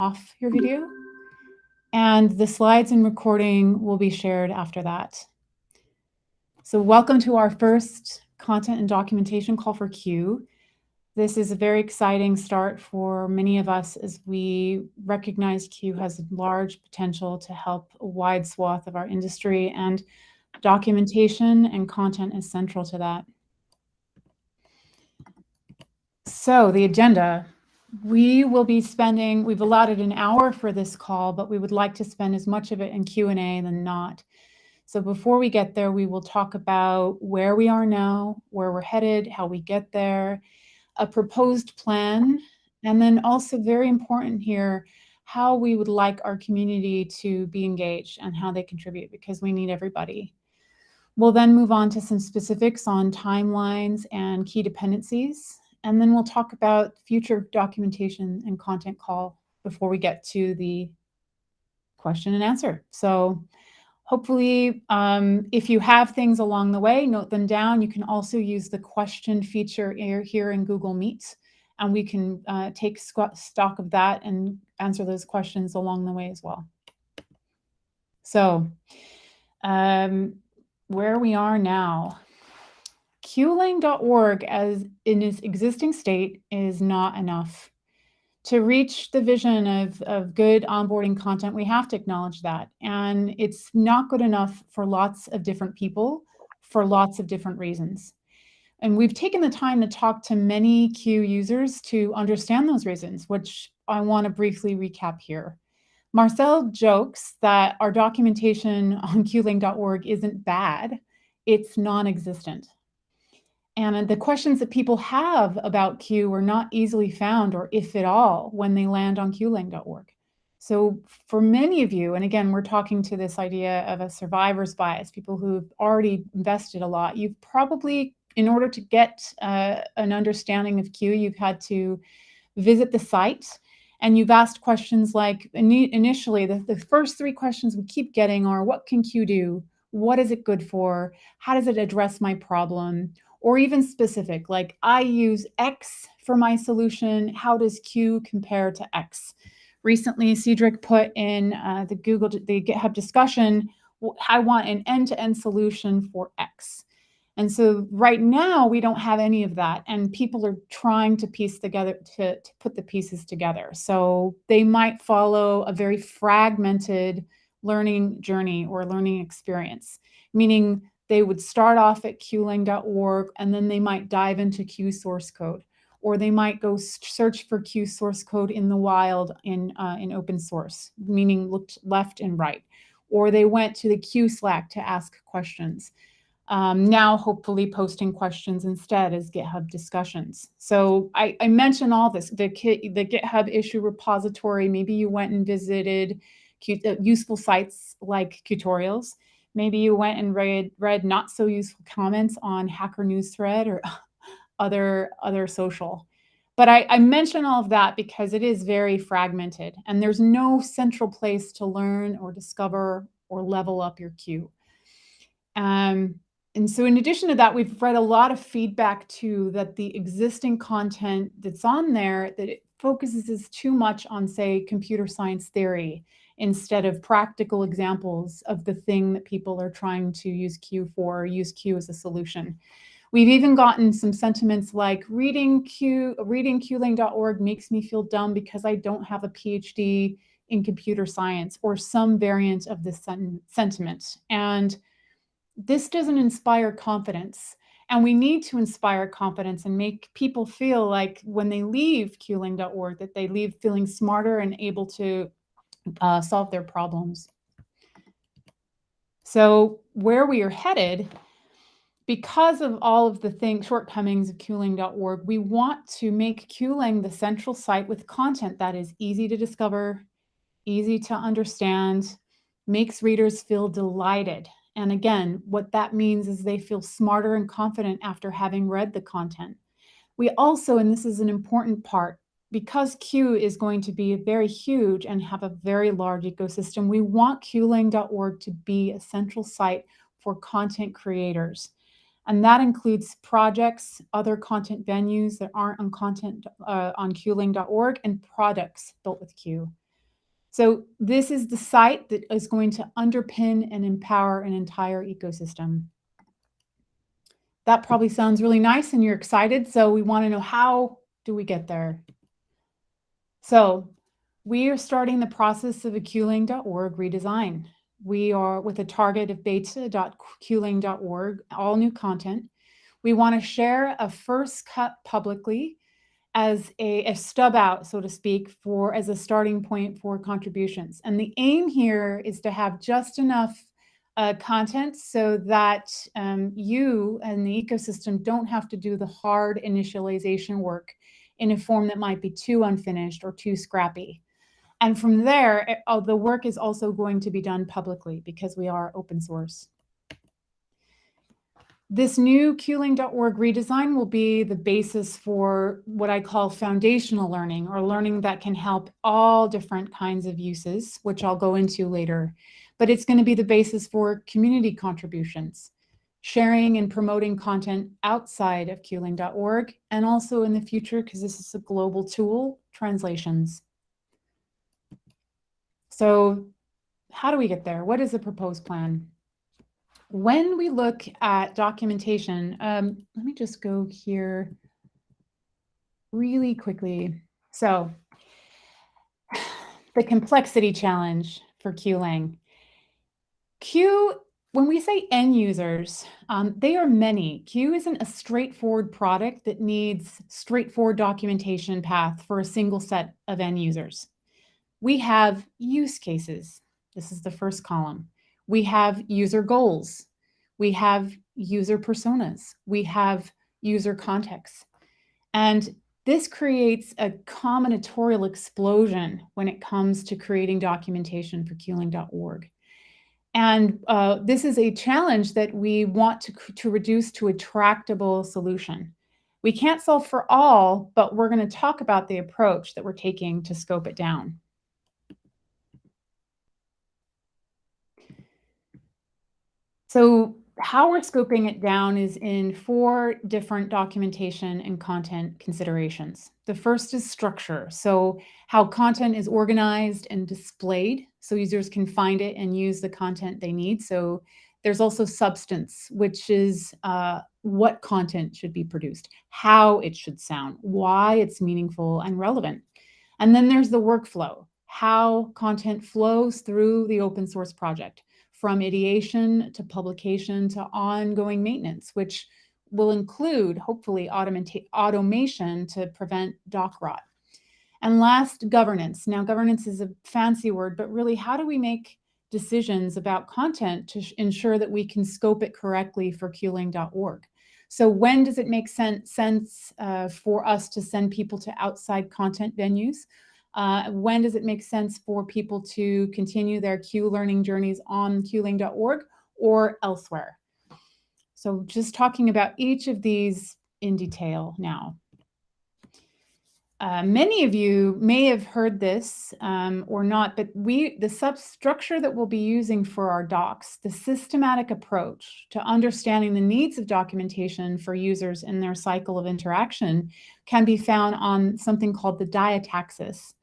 off your video, and the slides and recording will be shared after that. So welcome to our first content and documentation call for Q. This is a very exciting start for many of us as we recognize Q has large potential to help a wide swath of our industry, and documentation and content is central to that. So the agenda, we've allotted an hour for this call, but we would like to spend as much of it in Q&A than not. So before we get there, we will talk about where we are now, where we're headed, how we get there, a proposed plan, and then also very important here, how we would like our community to be engaged and how they contribute, because we need everybody. We'll then move on to some specifics on timelines and key dependencies, and then we'll talk about future documentation and content call before we get to the question and answer. So hopefully, if you have things along the way, note them down. You can also use the question feature here in Google Meet, and we can take stock of that and answer those questions along the way as well. So where we are now, QLang.org as in its existing state is not enough. To reach the vision of good onboarding content, we have to acknowledge that. And it's not good enough for lots of different people for lots of different reasons. And we've taken the time to talk to many Q users to understand those reasons, which I want to briefly recap here. Marcel jokes that our documentation on QLang.org isn't bad, it's non-existent. And the questions that people have about Q are not easily found, or if at all, when they land on QLang.org. So for many of you, and again, we're talking to this idea of a survivor's bias, people who've already invested a lot, you've probably, in order to get an understanding of Q, you've had to visit the site, and you've asked questions like, initially, the first three questions we keep getting are, what can Q do? What is it good for? How does it address my problem? Or even specific, like I use X for my solution. How does Q compare to X? Recently, Cedric put in the GitHub discussion, I want an end-to-end solution for X. And so right now, we don't have any of that. And people are trying to piece together, to put the pieces together. So they might follow a very fragmented learning journey or learning experience, meaning they would start off at QLang.org, and then they might dive into Q source code, or they might go search for Q source code in the wild in open source, meaning looked left and right, or they went to the Q Slack to ask questions. Now, hopefully posting questions instead as GitHub Discussions. So I mentioned all this, the GitHub issue repository. Maybe you went and visited useful sites like tutorials. Maybe you went and read not so useful comments on Hacker News Thread or other social. But I mention all of that because it is very fragmented, and there's no central place to learn or discover or level up your Q. And so in addition to that, we've read a lot of feedback too that the existing content that's on there, that it focuses too much on, say, computer science theory instead of practical examples of the thing that people are trying to use Q for, or use Q as a solution. We've even gotten some sentiments like reading QLang.org makes me feel dumb because I don't have a PhD in computer science, or some variant of this sentiment. And this doesn't inspire confidence. And we need to inspire confidence and make people feel like when they leave QLang.org, that they leave feeling smarter and able to solve their problems. So where we are headed, because of all of the shortcomings of QLang.org, we want to make QLang the central site with content that is easy to discover, easy to understand, makes readers feel delighted. And again, what that means is they feel smarter and confident after having read the content. We also, and this is an important part, because Q is going to be very huge and have a very large ecosystem, we want QLang.org to be a central site for content creators. And that includes projects, other content venues that aren't on QLang.org, and products built with Q. So this is the site that is going to underpin and empower an entire ecosystem. That probably sounds really nice and you're excited. So we want to know, how do we get there? So we are starting the process of a qling.org redesign. We are with a target of beta.qling.org, all new content. We want to share a first cut publicly as a stub out, so to speak, as a starting point for contributions. And the aim here is to have just enough content so that you and the ecosystem don't have to do the hard initialization work in a form that might be too unfinished or too scrappy. And from there, the work is also going to be done publicly because we are open source. This new qling.org redesign will be the basis for what I call foundational learning, or learning that can help all different kinds of uses, which I'll go into later. But it's going to be the basis for community contributions, sharing and promoting content outside of qling.org, and also in the future, because this is a global tool, translations. So how do we get there? What is the proposed plan? When we look at documentation, let me just go here really quickly. So the complexity challenge for Qlang. When we say end users, they are many. Q isn't a straightforward product that needs straightforward documentation path for a single set of end users. We have use cases. This is the first column. We have user goals. We have user personas. We have user contexts. And this creates a combinatorial explosion when it comes to creating documentation for qling.org. And this is a challenge that we want to reduce to a tractable solution. We can't solve for all, but we're going to talk about the approach that we're taking to scope it down. So how we're scoping it down is in 4 different documentation and content considerations. The first is structure. So how content is organized and displayed so users can find it and use the content they need. So there's also substance, which is what content should be produced, how it should sound, why it's meaningful and relevant. And then there's the workflow, how content flows through the open source project, from ideation to publication to ongoing maintenance, which will include, hopefully, automation to prevent doc rot. And last, governance. Now, governance is a fancy word, but really, how do we make decisions about content to ensure that we can scope it correctly for qling.org? So when does it make sense for us to send people to outside content venues? When does it make sense for people to continue their Q learning journeys on qling.org or elsewhere? So just talking about each of these in detail now. Many of you may have heard this or not, but the substructure that we'll be using for our docs, the systematic approach to understanding the needs of documentation for users in their cycle of interaction, can be found on something called the diataxis.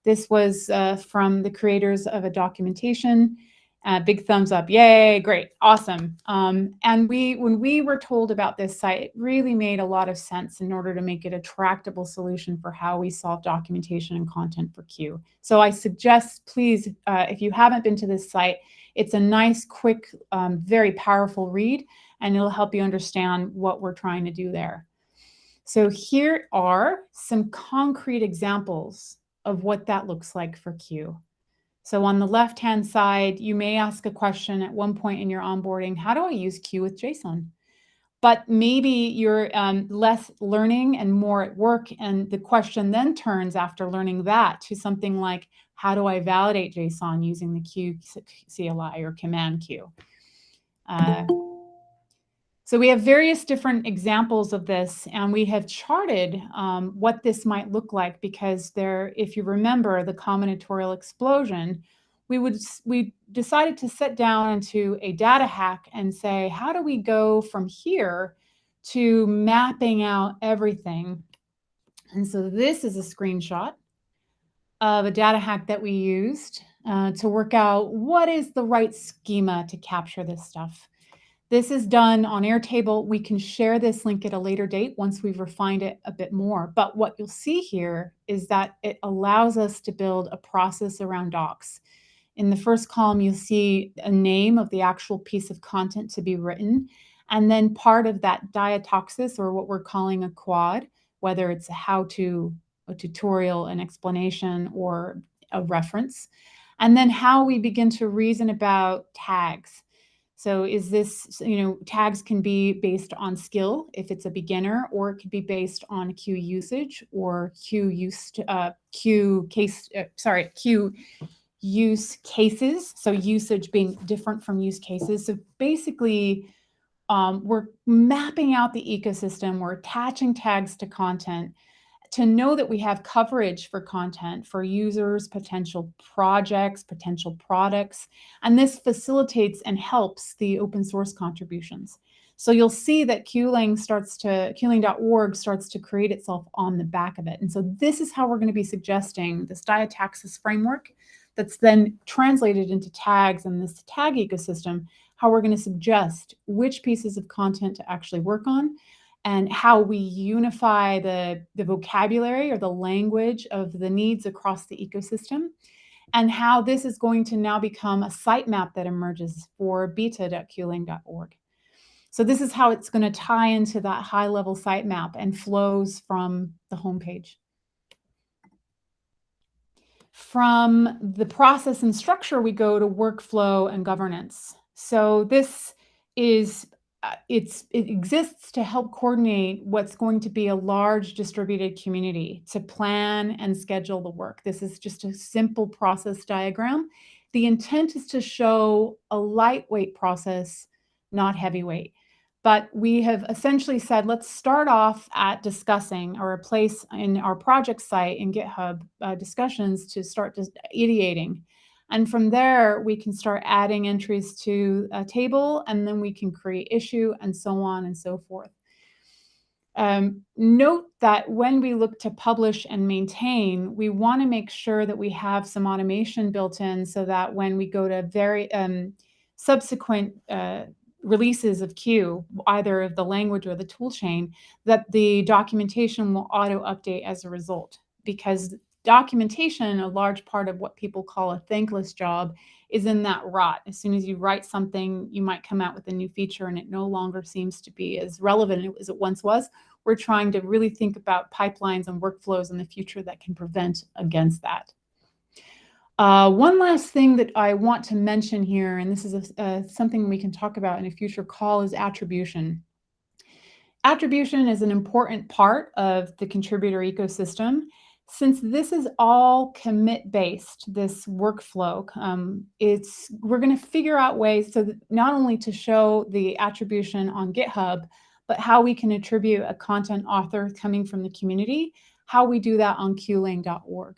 This was from the creators of a documentation. Big thumbs up, yay, great, awesome. And when we were told about this site, it really made a lot of sense in order to make it a tractable solution for how we solve documentation and content for Q. So I suggest, please, if you haven't been to this site, it's a nice, quick, very powerful read, and it'll help you understand what we're trying to do there. So here are some concrete examples of what that looks like for Q. So on the left-hand side, you may ask a question at one point in your onboarding, how do I use Q with JSON? But maybe you're less learning and more at work, and the question then turns after learning that to something like, how do I validate JSON using the Q CLI or command Q? So we have various different examples of this, and we have charted what this might look like, because if you remember the combinatorial explosion, we decided to sit down into a data hack and say, how do we go from here to mapping out everything? And so this is a screenshot of a data hack that we used to work out what is the right schema to capture this stuff. This is done on Airtable. We can share this link at a later date once we've refined it a bit more. But what you'll see here is that it allows us to build a process around docs. In the first column, you'll see a name of the actual piece of content to be written. And then part of that diatoxis, or what we're calling a quad, whether it's a how-to, a tutorial, an explanation, or a reference. And then how we begin to reason about tags. So is this, tags can be based on skill if it's a beginner, or it could be based on queue usage or queue use cases. So usage being different from use cases. So basically, we're mapping out the ecosystem. We're attaching tags to content to know that we have coverage for content for users, potential projects, potential products, and this facilitates and helps the open source contributions. So you'll see that QLang.org starts to create itself on the back of it. And so this is how we're going to be suggesting this diataxis framework that's then translated into tags and this tag ecosystem, how we're going to suggest which pieces of content to actually work on, and how we unify the vocabulary or the language of the needs across the ecosystem, and how this is going to now become a sitemap that emerges for beta.qlang.org. So this is how it's going to tie into that high-level sitemap and flows from the homepage. From the process and structure, we go to workflow and governance. So this is it exists to help coordinate what's going to be a large distributed community to plan and schedule the work. This is just a simple process diagram. The intent is to show a lightweight process, not heavyweight. But we have essentially said, let's start off at discussing, or a place in our project site in Github Discussions to start just ideating. And from there, we can start adding entries to a table, and then we can create issue and so on and so forth. Note that when we look to publish and maintain, we want to make sure that we have some automation built in so that when we go to very subsequent releases of Q, either of the language or the toolchain, that the documentation will auto-update as a result. Because documentation, a large part of what people call a thankless job, is in that rot. As soon as you write something, you might come out with a new feature and it no longer seems to be as relevant as it once was. We're trying to really think about pipelines and workflows in the future that can prevent against that. One last thing that I want to mention here, and this is something we can talk about in a future call, is attribution. Attribution is an important part of the contributor ecosystem. Since this is all commit-based, this workflow, we're going to figure out ways so that not only to show the attribution on GitHub, but how we can attribute a content author coming from the community, how we do that on qlang.org.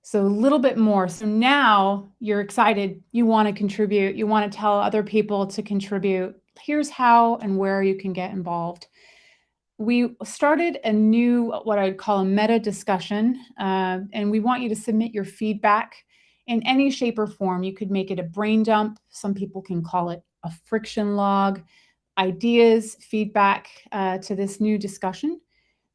So a little bit more. So now you're excited, you want to contribute, you want to tell other people to contribute. Here's how and where you can get involved. We started a new, what I'd call a meta discussion, and we want you to submit your feedback in any shape or form. You could make it a brain dump. Some people can call it a friction log, ideas, feedback to this new discussion.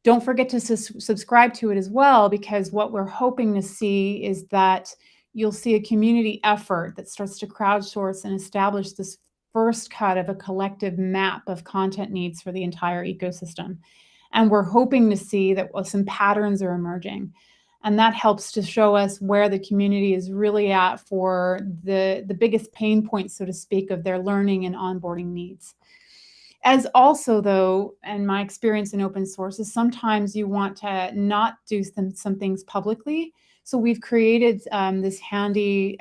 Don't forget to subscribe to it as well, because what we're hoping to see is that you'll see a community effort that starts to crowdsource and establish this first cut of a collective map of content needs for the entire ecosystem. And we're hoping to see that some patterns are emerging. And that helps to show us where the community is really at for the biggest pain points, so to speak, of their learning and onboarding needs. As also, though, and my experience in open source is sometimes you want to not do some things publicly. So we've created this handy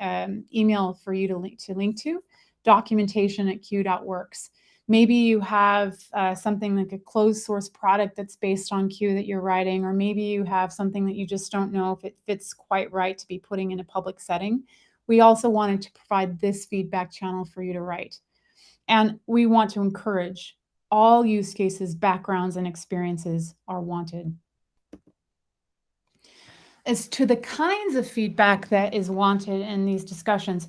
email for you to link to, documentation@q.works. Maybe you have something like a closed source product that's based on Q that you're writing, or maybe you have something that you just don't know if it fits quite right to be putting in a public setting. We also wanted to provide this feedback channel for you to write. And we want to encourage all use cases, backgrounds, and experiences are wanted. As to the kinds of feedback that is wanted in these discussions,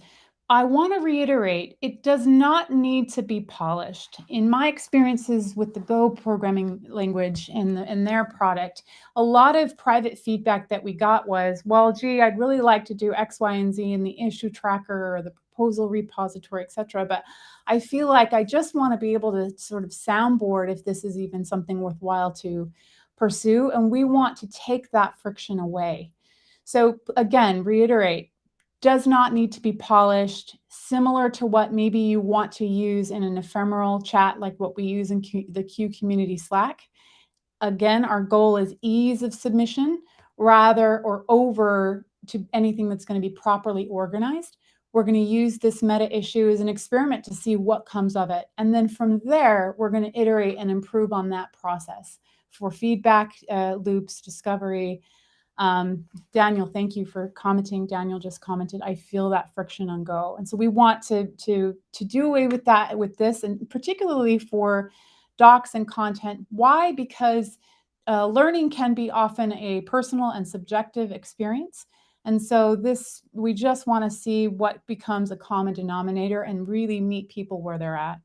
I want to reiterate, it does not need to be polished. In my experiences with the Go programming language and their product, a lot of private feedback that we got was, well, gee, I'd really like to do X, Y, and Z in the issue tracker or the proposal repository, etc. But I feel like I just want to be able to sort of soundboard if this is even something worthwhile to pursue. And we want to take that friction away. So again, reiterate, does not need to be polished, similar to what maybe you want to use in an ephemeral chat like what we use in the Q community Slack. Again, our goal is ease of submission rather or over to anything that's going to be properly organized. We're going to use this meta issue as an experiment to see what comes of it. And then from there, we're going to iterate and improve on that process for feedback loops, discovery. Daniel, thank you for commenting. Daniel just commented, I feel that friction on Go. And so we want to do away with that with this, and particularly for docs and content. Why? Because learning can be often a personal and subjective experience. And so we just want to see what becomes a common denominator and really meet people where they're at.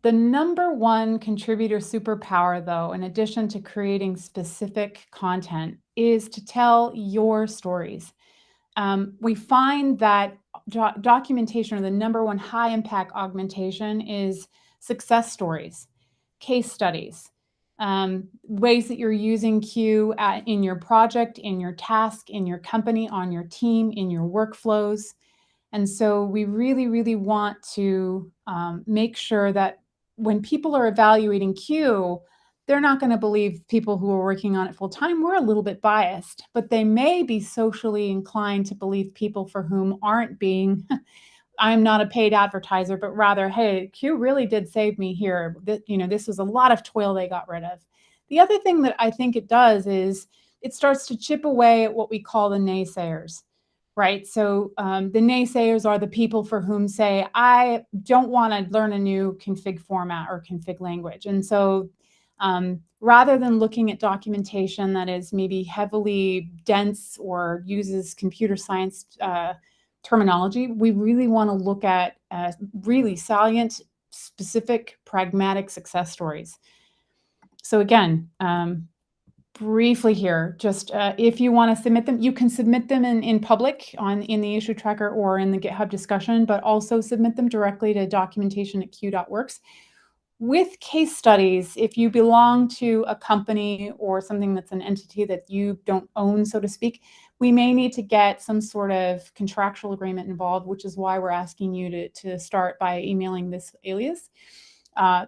The number one contributor superpower, though, in addition to creating specific content, is to tell your stories. We find that documentation, or the number one high impact augmentation, is success stories, case studies, ways that you're using Q in your project, in your task, in your company, on your team, in your workflows. And so we really, really want to make sure that when people are evaluating Q, they're not going to believe people who are working on it full time. We're a little bit biased, but they may be socially inclined to believe people for whom aren't being, I'm not a paid advertiser, but rather, hey, Q really did save me here. This was a lot of toil they got rid of. The other thing that I think it does is it starts to chip away at what we call the naysayers. Right. So the naysayers are the people for whom say, I don't want to learn a new config format or config language. And so rather than looking at documentation that is maybe heavily dense or uses computer science terminology, we really want to look at really salient, specific, pragmatic success stories. So again, briefly here, just if you want to submit them, you can submit them in public in the issue tracker or in the GitHub discussion, but also submit them directly to documentation@q.works. With case studies, if you belong to a company or something that's an entity that you don't own, so to speak, we may need to get some sort of contractual agreement involved, which is why we're asking you to start by emailing this alias.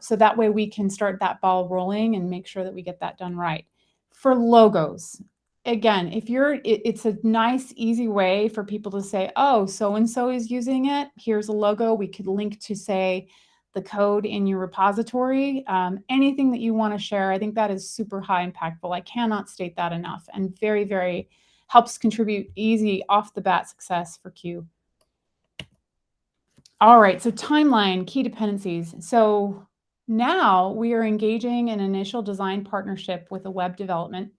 So that way we can start that ball rolling and make sure that we get that done right. For logos, again, it's a nice, easy way for people to say, oh, so-and-so is using it. Here's a logo. We could link to, say, the code in your repository. Anything that you want to share, I think that is super high impactful. I cannot state that enough, and very, very helps contribute easy off the bat success for Q. All right, so timeline, key dependencies. So now we are engaging in an initial design partnership with a web development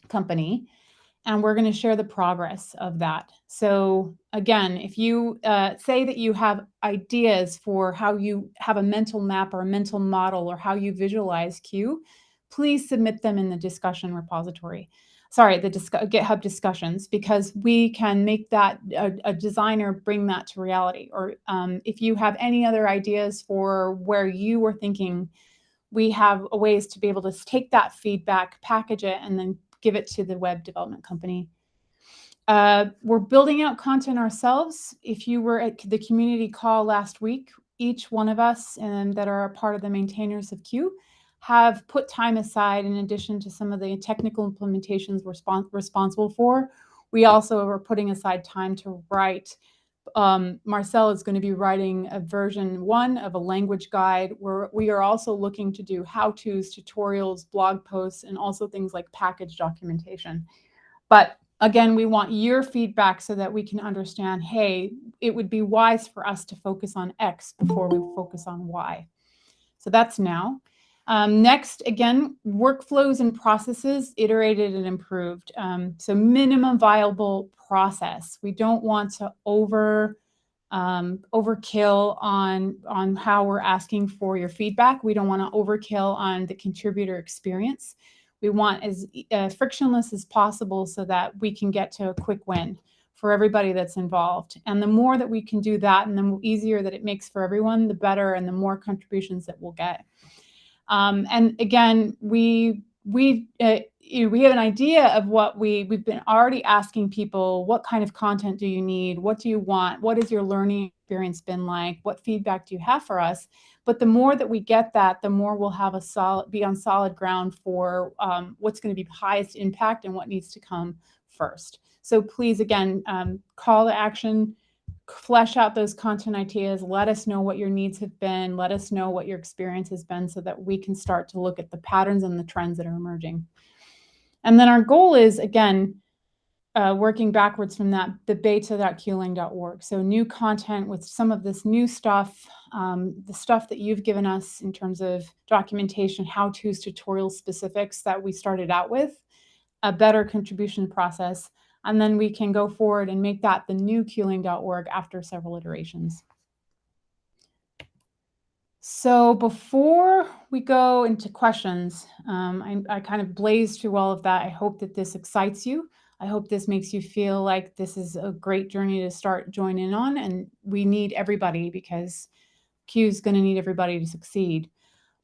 company, and we're going to share the progress of that. So again, if you say that you have ideas for how you have a mental map or a mental model or how you visualize Q, please submit them in the discussion repository. Sorry, the GitHub discussions, because we can make that a designer bring that to reality. Or if you have any other ideas for where you were thinking, we have ways to be able to take that feedback, package it, and then give it to the web development company. We're building out content ourselves. If you were at the community call last week, each one of us that are a part of the maintainers of Q have put time aside, in addition to some of the technical implementations we're responsible for. We also are putting aside time to write. Marcel is going to be writing a version 1 of a language guide, where we are also looking to do how-tos, tutorials, blog posts, and also things like package documentation. But again, we want your feedback so that we can understand, hey, it would be wise for us to focus on X before we focus on Y. So that's now. Next, again, workflows and processes iterated and improved. So minimum viable process. We don't want to overkill on how we're asking for your feedback. We don't want to overkill on the contributor experience. We want as frictionless as possible so that we can get to a quick win for everybody that's involved. And the more that we can do that and the easier that it makes for everyone, the better, and the more contributions that we'll get. And again, we have an idea of what we've been already asking people. What kind of content do you need? What do you want? What has your learning experience been like? What feedback do you have for us? But the more that we get that, the more we'll have be on solid ground for what's going to be highest impact and what needs to come first. So please, again, call to action. Flesh out those content ideas. Let us know what your needs have been. Let us know what your experience has been so that we can start to look at the patterns and the trends that are emerging. And then our goal is, again, working backwards from that, the beta.qling.org. So new content with some of this new stuff, the stuff that you've given us in terms of documentation, how-tos, tutorial specifics that we started out with, a better contribution process. And then we can go forward and make that the new qling.org after several iterations. So before we go into questions, I kind of blazed through all of that. I hope that this excites you. I hope this makes you feel like this is a great journey to start joining on. And we need everybody because Q is going to need everybody to succeed.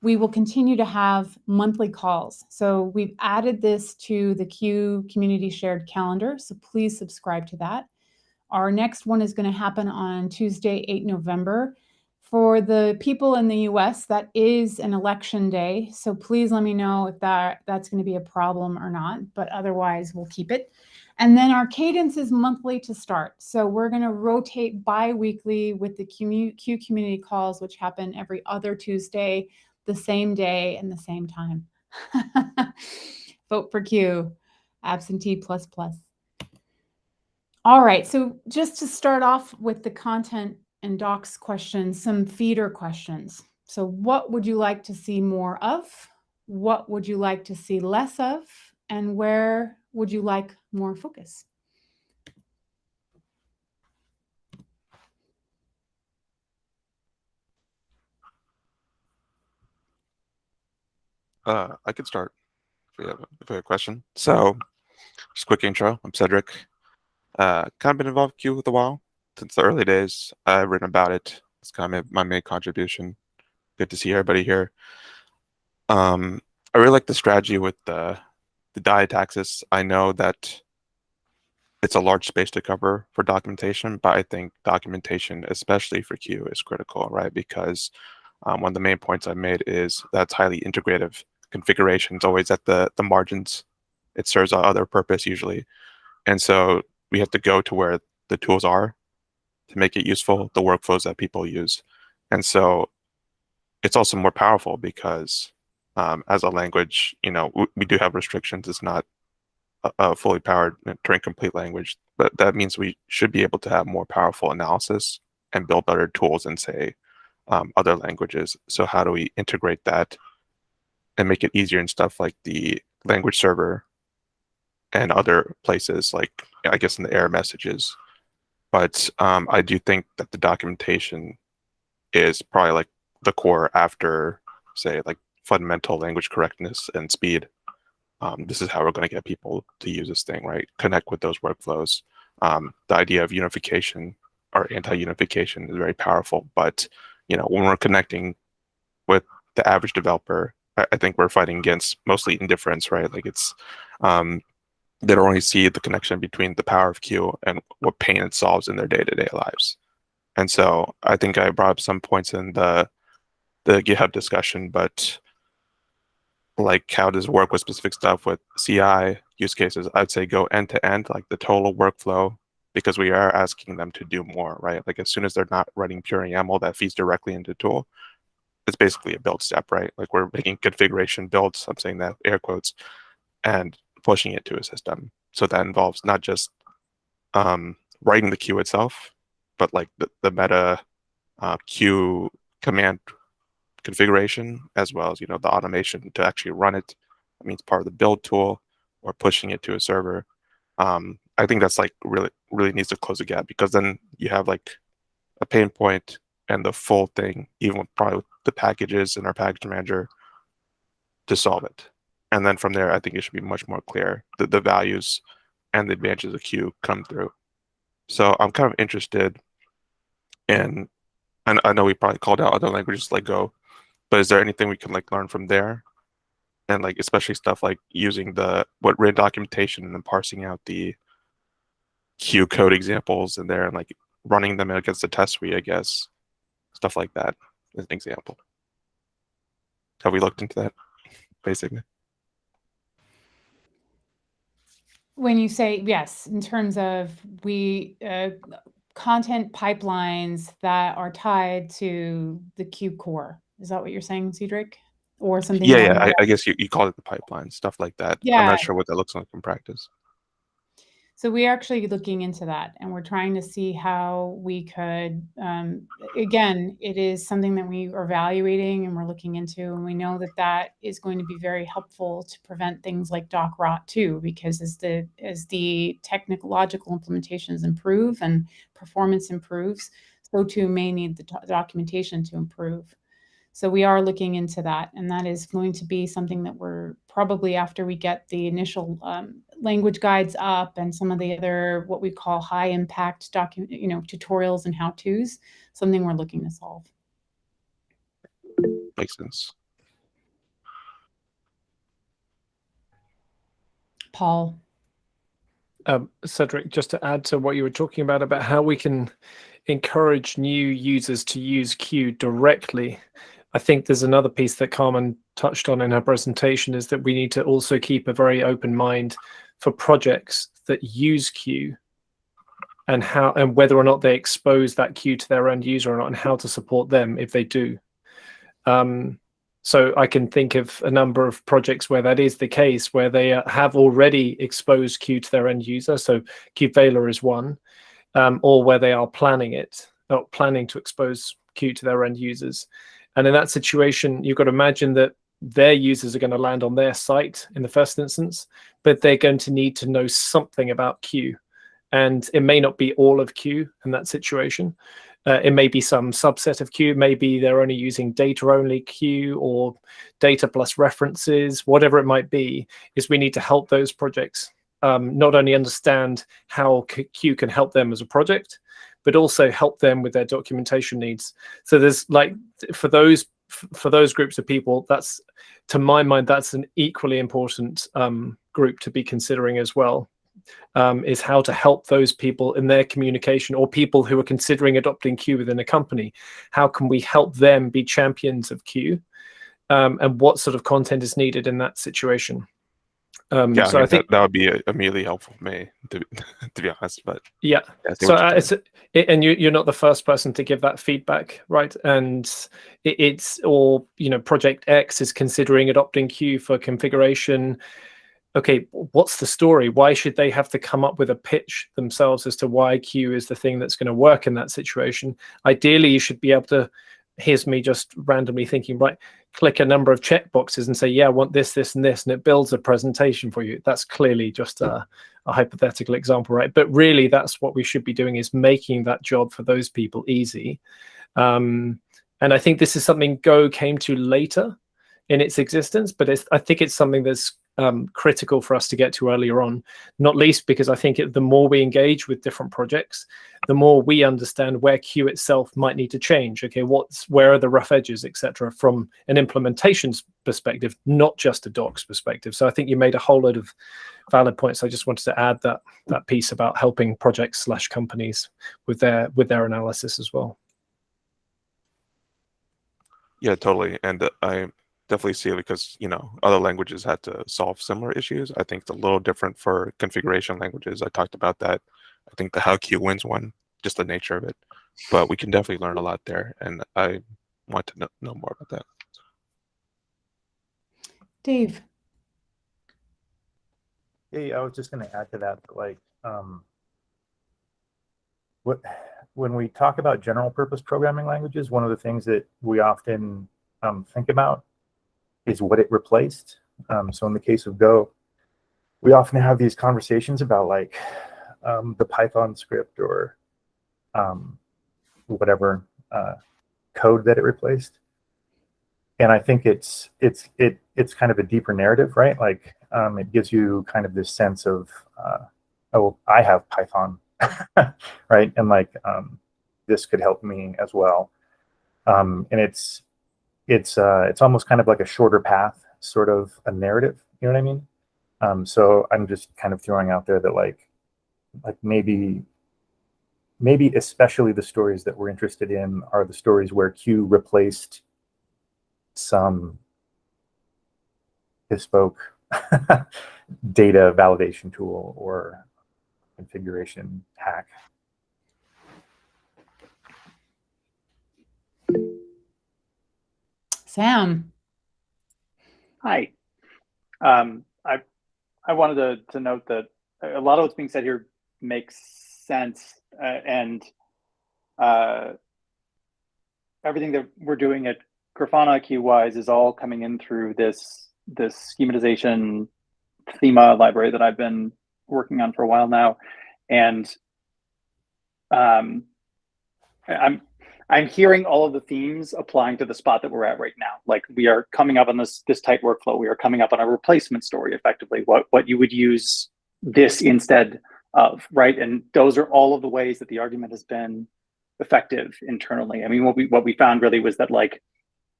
We will continue to have monthly calls. So we've added this to the Q community shared calendar. So please subscribe to that. Our next one is going to happen on Tuesday, 8 November. For the people in the US, that is an election day. So please let me know if that's going to be a problem or not. But otherwise, we'll keep it. And then our cadence is monthly to start. So we're going to rotate bi-weekly with the Q community calls, which happen every other Tuesday, the same day and the same time. Vote for Q, absentee plus plus. All right, so just to start off with the content and docs questions, some feeder questions. So what would you like to see more of? What would you like to see less of? And where would you like more focus? I could start if you have a question. So, just a quick intro. I'm Cedric. Kind of been involved with Q with a while since the early days. I've written about it. It's kind of my main contribution. Good to see everybody here. I really like the strategy with the diet axis. I know that it's a large space to cover for documentation, but I think documentation, especially for Q, is critical, right? Because one of the main points I made is that's highly integrative. Configuration is always at the margins. It serves other purpose usually. And so we have to go to where the tools are to make it useful, the workflows that people use. And so it's also more powerful because as a language, we do have restrictions. It's not a fully powered Turing-complete language, but that means we should be able to have more powerful analysis and build better tools in, say, other languages. So how do we integrate that and make it easier in stuff like the language server and other places, like I guess in the error messages. But I do think that the documentation is probably like the core after, say, like fundamental language correctness and speed. This is how we're going to get people to use this thing, right? Connect with those workflows. The idea of unification or anti-unification is very powerful, but when we're connecting with the average developer, I think we're fighting against mostly indifference, right? Like it's they don't really see the connection between the power of Q and what pain it solves in their day-to-day lives. And so I think I brought up some points in the GitHub discussion, but like how does it work with specific stuff with CI use cases? I'd say go end to end, like the total workflow, because we are asking them to do more, right? Like as soon as they're not writing pure YAML that feeds directly into the tool, it's basically a build step, right? Like we're making configuration builds, I'm saying that air quotes, and pushing it to a system. So that involves not just writing the queue itself, but like the meta queue command configuration, as well as the automation to actually run it. That means part of the build tool or pushing it to a server. I think that's like really needs to close the gap, because then you have like a pain point and the full thing, even with probably with the packages in our package manager to solve it. And then from there, I think it should be much more clear that the values and the advantages of Q come through. So I'm kind of interested in, and I know we probably called out other languages like Go, but is there anything we can like learn from there? And like especially stuff like using the written documentation and then parsing out the Q code examples in there and like running them against the test suite, I guess. Stuff like that as an example. Have we looked into that, basically? When you say yes, in terms of content pipelines that are tied to the Q core, is that what you're saying, Cedric? Or something along Yeah. that? I guess you call it the pipeline, stuff like that. I'm Yeah. not sure what that looks like in practice. So we're actually looking into that, and we're trying to see how we could, again, it is something that we are evaluating and we're looking into, and we know that that is going to be very helpful to prevent things like doc rot too, because as the technological implementations improve and performance improves, so too may need the documentation to improve. So we are looking into that, and that is going to be something that we're probably, after we get the initial language guides up and some of the other what we call high impact tutorials and how-tos, something we're looking to solve. Makes sense. Paul. Cedric, just to add to what you were talking about how we can encourage new users to use Q directly, I think there's another piece that Carmen touched on in her presentation, is that we need to also keep a very open mind for projects that use Q and whether or not they expose that Q to their end user or not, and how to support them if they do. So I can think of a number of projects where that is the case, where they have already exposed Q to their end user. So Qvela is one, or where they are planning to expose Q to their end users. And in that situation, you've got to imagine that their users are going to land on their site in the first instance, but they're going to need to know something about Q. And it may not be all of Q in that situation. It may be some subset of Q. Maybe they're only using data-only Q or data plus references, whatever it might be, is we need to help those projects not only understand how Q can help them as a project, but also help them with their documentation needs. So there's like, for those groups of people, that's, to my mind, that's an equally important group to be considering as well, is how to help those people in their communication, or people who are considering adopting Q within a company. How can we help them be champions of Q, and what sort of content is needed in that situation? Yeah, so I think that would be immediately helpful for me, to be honest. But yeah, so and you're not the first person to give that feedback, right? And it's, or Project X is considering adopting Q for configuration. Okay, what's the story? Why should they have to come up with a pitch themselves as to why Q is the thing that's going to work in that situation? Ideally, you should be able to, here's me just randomly thinking, right, click a number of checkboxes and say, yeah, I want this, this, and this, and it builds a presentation for you. That's clearly just a hypothetical example, right? But really, that's what we should be doing, is making that job for those people easy. And I think this is something Go came to later in its existence, but I think it's something that's critical for us to get to earlier on, not least because I think the more we engage with different projects, the more we understand where Q itself might need to change. Okay, where are the rough edges, etc., from an implementations perspective, not just a docs perspective. So I think you made a whole load of valid points. I just wanted to add that piece about helping projects / companies with their analysis as well. Yeah, totally. And I definitely see it, because other languages had to solve similar issues. I think it's a little different for configuration languages. I talked about that. I think the how Q wins one, just the nature of it. But we can definitely learn a lot there, and I want to know more about that. Dave. Hey, I was just going to add to that, like, when we talk about general purpose programming languages, one of the things that we often think about is what it replaced. So in the case of Go, we often have these conversations about like the Python script or whatever code that it replaced. And I think it's kind of a deeper narrative, right? Like it gives you kind of this sense of, oh, I have Python, right? And like this could help me as well. And it's almost kind of like a shorter path, sort of a narrative. You know what I mean? So I'm just kind of throwing out there that like maybe especially the stories that we're interested in are the stories where Q replaced some bespoke data validation tool or configuration hack. Sam. Hi. I wanted to note that a lot of what's being said here makes sense, and everything that we're doing at Grafana QWise is all coming in through this schematization thema library that I've been working on for a while now, and I'm hearing all of the themes applying to the spot that we're at right now. Like we are coming up on this tight workflow. We are coming up on a replacement story, effectively, what you would use this instead of, right? And those are all of the ways that the argument has been effective internally. I mean, what we found really was that like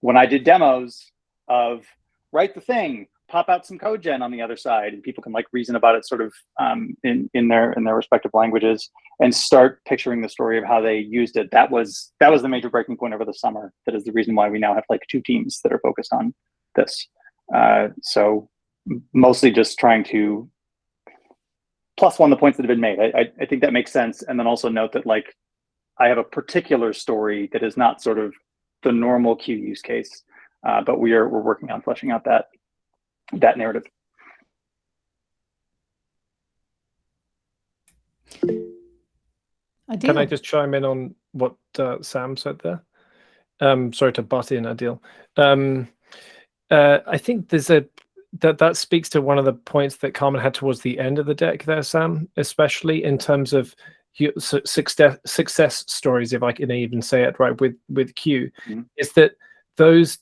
when I did demos of write the thing, pop out some code gen on the other side, and people can like reason about it sort of in their respective languages and start picturing the story of how they used it. That was the major breaking point over the summer. That is the reason why we now have like 2 teams that are focused on this. So mostly just trying to plus one the points that have been made. I think that makes sense. And then also note that like I have a particular story that is not sort of the normal Q use case, but we're working on fleshing out that narrative. Adil. Can I just chime in on what Sam said there? Sorry to butt in, Adil. I think there's that speaks to one of the points that Carmen had towards the end of the deck there, Sam, especially in terms of success stories, if I can even say it right, with Q, is that those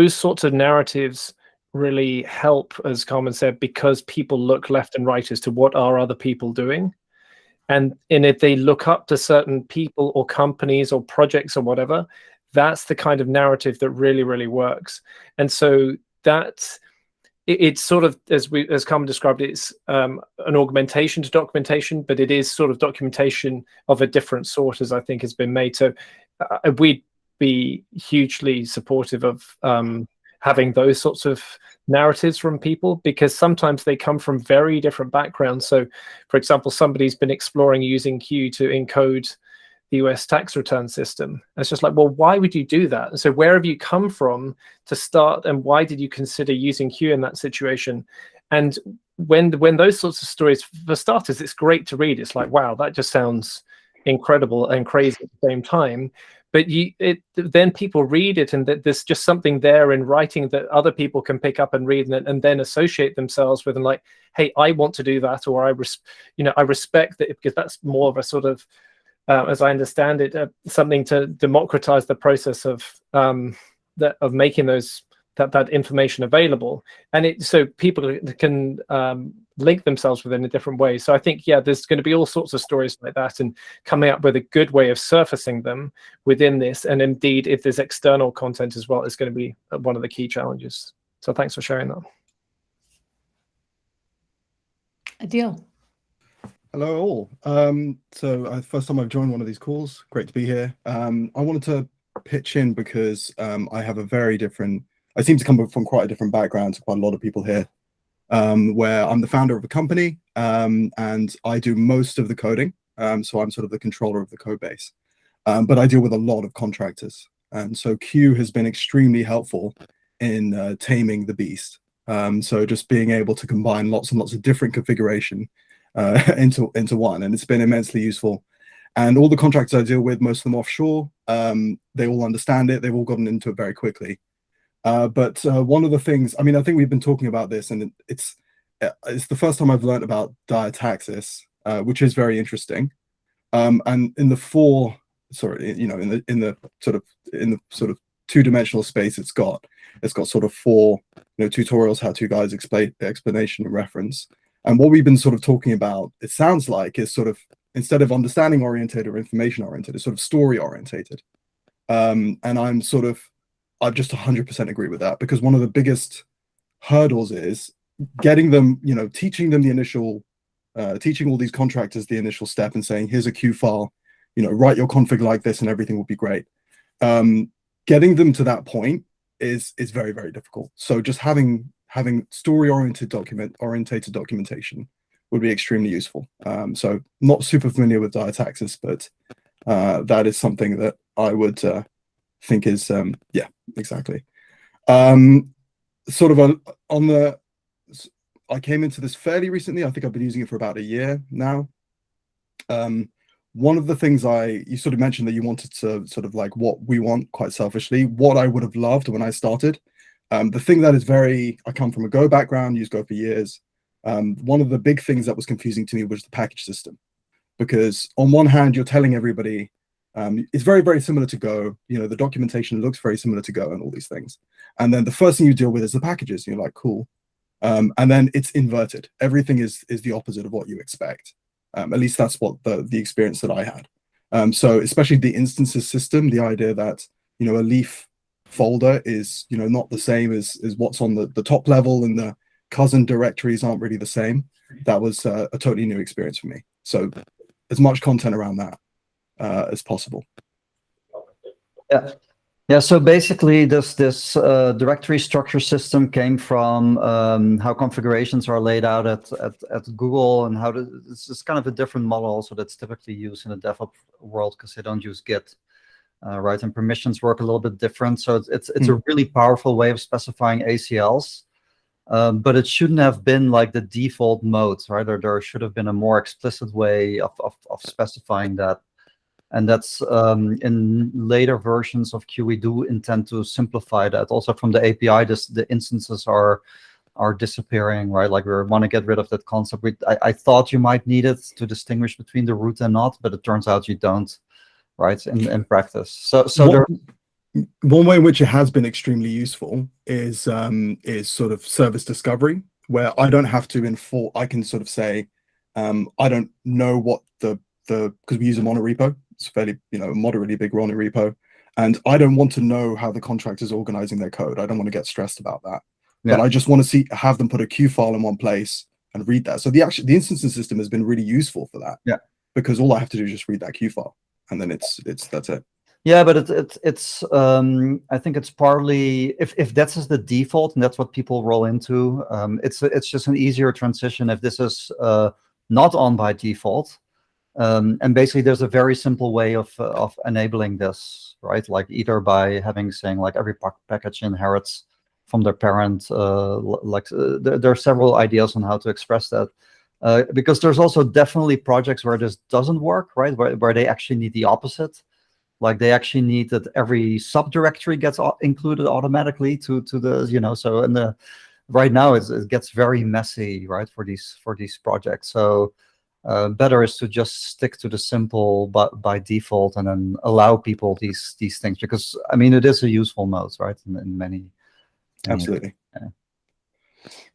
sorts of narratives really help, as Carmen said, because people look left and right as to what are other people doing. And if they look up to certain people or companies or projects or whatever, that's the kind of narrative that really, really works. And so that's it's sort of, as Carmen described, it's an augmentation to documentation, but it is sort of documentation of a different sort, as I think has been made. So we'd be hugely supportive of having those sorts of narratives from people, because sometimes they come from very different backgrounds. So, for example, somebody's been exploring using Q to encode the US tax return system. It's just like, well, why would you do that? And so where have you come from to start, and why did you consider using Q in that situation? And when those sorts of stories, for starters, it's great to read. It's like, wow, that just sounds incredible and crazy at the same time. But then people read it, and there's just something there in writing that other people can pick up and read, and then associate themselves with, and like, hey, I want to do that, or I respect that, because that's more of a sort of, as I understand it, something to democratize the process of making that information available, and so people can link themselves with it in a different way. So I think, yeah, there's going to be all sorts of stories like that, and coming up with a good way of surfacing them within this. And indeed, if there's external content as well, it's going to be one of the key challenges. So thanks for sharing that. Adil. Hello all. So first time I've joined one of these calls. Great to be here. I wanted to pitch in because I have a very different, I seem to come from quite a different background to quite a lot of people here, where I'm the founder of a company, and I do most of the coding. So I'm sort of the controller of the code base, but I deal with a lot of contractors. And so Q has been extremely helpful in taming the beast. So just being able to combine lots and lots of different configuration into one, and it's been immensely useful. And all the contractors I deal with, most of them offshore, they all understand it. They've all gotten into it very quickly. But one of the things, I mean, I think we've been talking about this, and it's the first time I've learned about diataxis, which is very interesting. And in the in the sort of two-dimensional space it's got sort of four, tutorials, how-to guides, explanation, and reference. And what we've been sort of talking about, it sounds like, is sort of, instead of understanding oriented or information oriented, it's sort of story oriented. And I just 100% agree with that, because one of the biggest hurdles is getting them, teaching them the initial, teaching all these contractors the initial step and saying, here's a Q file, write your config like this and everything will be great. Getting them to that point is very, very difficult. So just having story-oriented documentation would be extremely useful. So not super familiar with diataxis, but that is something that I would think is, yeah, exactly. Sort of I came into this fairly recently. I think I've been using it for about a year now. One of the things you sort of mentioned that you wanted to sort of like what we want, quite selfishly, what I would have loved when I started. The thing that is I come from a Go background, used Go for years. One of the big things that was confusing to me was the package system, because on one hand, you're telling everybody, it's very, very similar to Go. The documentation looks very similar to Go and all these things. And then the first thing you deal with is the packages. And you're like, cool. And then it's inverted. Everything is the opposite of what you expect. At least that's what the experience that I had. So especially the instances system, the idea that, a leaf folder is, not the same as what's on the top level, and the cousin directories aren't really the same. That was a totally new experience for me. So as much content around that as possible. Yeah. So basically, this directory structure system came from how configurations are laid out at Google, and it's kind of a different model also that's typically used in the DevOps world, because they don't use Git, right? And permissions work a little bit different. So it's a really powerful way of specifying ACLs. But it shouldn't have been like the default mode, right? Or there should have been a more explicit way of specifying that. And that's in later versions of Q, we do intend to simplify that. Also from the API, the instances are disappearing, right? Like we want to get rid of that concept. I thought you might need it to distinguish between the root and not, but it turns out you don't, right? In practice. So one way in which it has been extremely useful is sort of service discovery, where I don't have to I can sort of say, I don't know what because we use a monorepo. It's fairly, moderately big monorepo, and I don't want to know how the contractor is organizing their code. I don't want to get stressed about that. Yeah. But I just want to have them put a Q file in one place and read that. So the instancing system has been really useful for that. Yeah. Because all I have to do is just read that Q file, and then that's it. Yeah, but it's I think it's partly, if that's the default and that's what people roll into, it's just an easier transition if this is not on by default. And basically, there's a very simple way of enabling this, right? Like either by saying like every package inherits from their parent. There are several ideas on how to express that, because there's also definitely projects where this doesn't work, right? Where they actually need the opposite. Like they actually need that every subdirectory gets included automatically to the So right now it gets very messy, right, for these projects. So. Better is to just stick to the simple by default, and then allow people these things, because I mean it is a useful mode, right? In many absolutely. Yeah.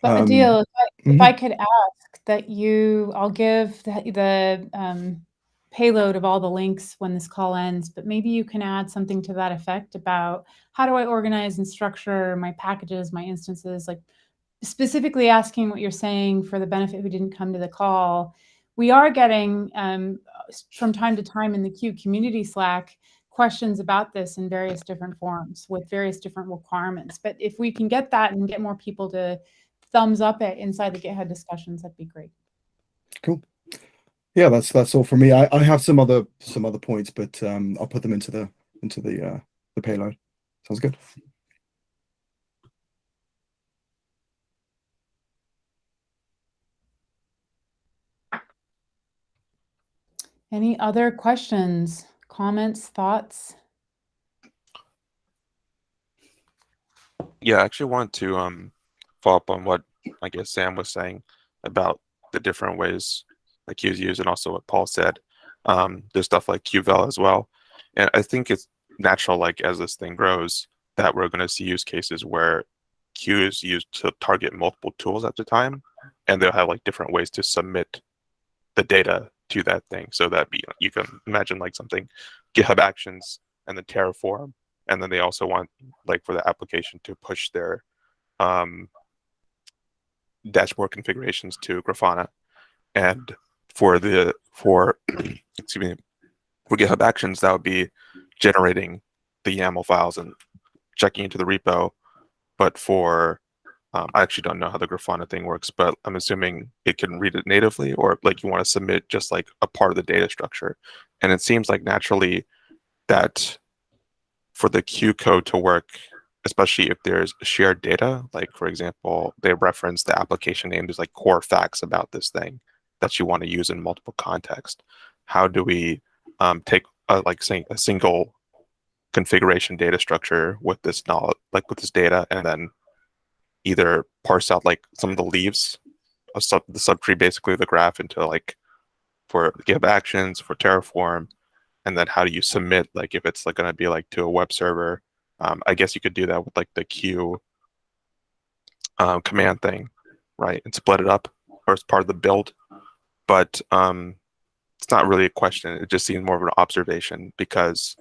But Adil, if I could ask that I'll give the payload of all the links when this call ends, but maybe you can add something to that effect about how do I organize and structure my packages, my instances, like specifically asking what you're saying for the benefit who didn't come to the call. We are getting, from time to time in the Q community Slack, questions about this in various different forms with various different requirements. But if we can get that and get more people to thumbs up it inside the GitHub discussions, that'd be great. Cool. Yeah, that's all for me. I have some other points, but I'll put them into the payload. Sounds good. Any other questions, comments, thoughts? Yeah, I actually wanted to follow up on what I guess Sam was saying about the different ways that Q is used, and also what Paul said. There's stuff like QVal as well, and I think it's natural, like as this thing grows, that we're going to see use cases where Q is used to target multiple tools at the time, and they'll have like different ways to submit the data to that thing, so that you can imagine like something GitHub Actions and then Terraform, and then they also want like for the application to push their dashboard configurations to Grafana, and for excuse me, for GitHub Actions, that would be generating the YAML files and checking into the repo. But for I actually don't know how the Grafana thing works, but I'm assuming it can read it natively, or like you want to submit just like a part of the data structure. And it seems like naturally that for the Q code to work, especially if there's shared data, like for example, they reference the application name, there's like core facts about this thing that you want to use in multiple contexts. How do we take like saying a single configuration data structure with this knowledge, like with this data, and then either parse out like some of the leaves of the subtree, basically the graph, into like for GitHub Actions, for Terraform, and then how do you submit, like if it's like going to be like to a web server. I guess you could do that with like the Q command thing, right, and split it up, or as part of the build. But it's not really a question. It just seems more of an observation, because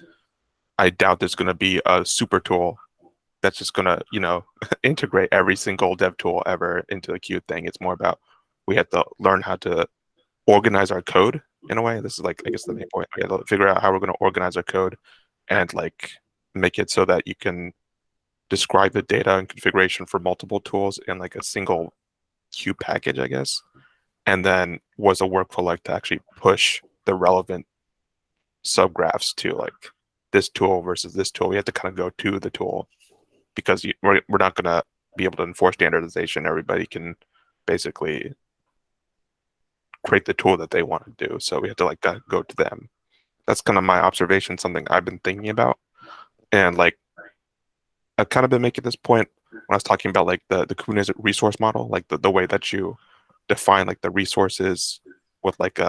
I doubt there's going to be a super tool that's just going to, integrate every single dev tool ever into the Q thing. It's more about we have to learn how to organize our code in a way. This is like, I guess, the main point. We have to figure out how we're going to organize our code and like make it so that you can describe the data and configuration for multiple tools in like a single Q package, I guess. And then what's a workflow like to actually push the relevant subgraphs to like this tool versus this tool. We have to kind of go to the tool, because we're not going to be able to enforce standardization. Everybody can basically create the tool that they want to do. So we have to like go to them. That's kind of my observation, something I've been thinking about. And like, I've kind of been making this point when I was talking about like the Kubernetes resource model, like the way that you define like the resources with like